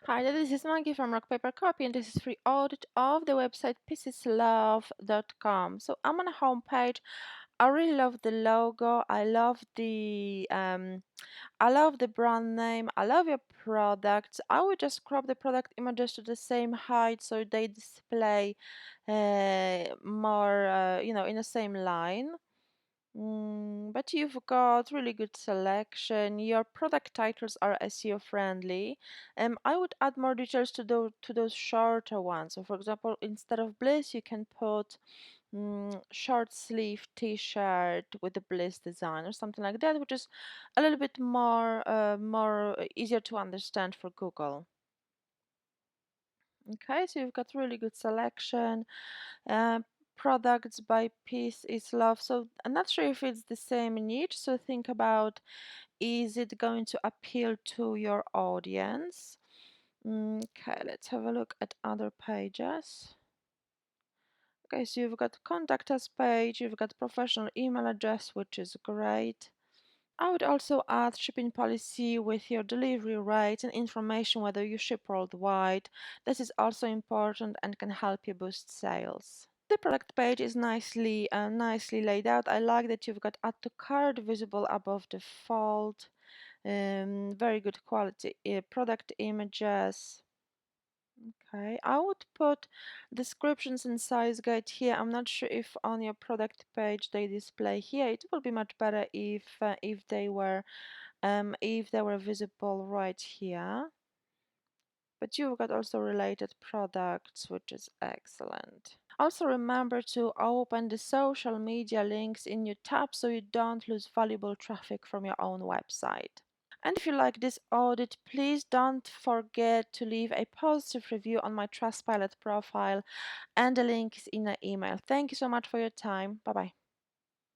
Hi, this is Maggie from Rock Paper Copy, and this is free audit of the website pieceslove.com. So I'm on a home page. I really love the logo. I love the brand name. I love your products. I would just crop the product images to the same height so they display more, in the same line. But you've got really good selection. Your product titles are SEO friendly. I would add more details to those shorter ones. So, for example, instead of Bliss, you can put short sleeve T-shirt with the Bliss design or something like that, which is a little bit more easier to understand for Google. Okay, so you've got really good selection. Uh, Products by Peace is Love. So I'm not sure if it's the same niche. So think about, is it going to appeal to your audience? Okay, let's have a look at other pages. Okay, so you've got contact us page, you've got professional email address, which is great. I would also add shipping policy with your delivery rate and information whether you ship worldwide. This is also important and can help you boost sales. The product page is nicely laid out. I like that you've got add to cart visible above the fold. Very good quality product images. Okay, I would put descriptions and size guide here. I'm not sure if on your product page they display here. It would be much better if they were visible right here. But you've got also related products, which is excellent. Also remember to open the social media links in your tab so you don't lose valuable traffic from your own website. And if you like this audit, please don't forget to leave a positive review on my Trustpilot profile, and the link is in the email. Thank you so much for your time. Bye bye.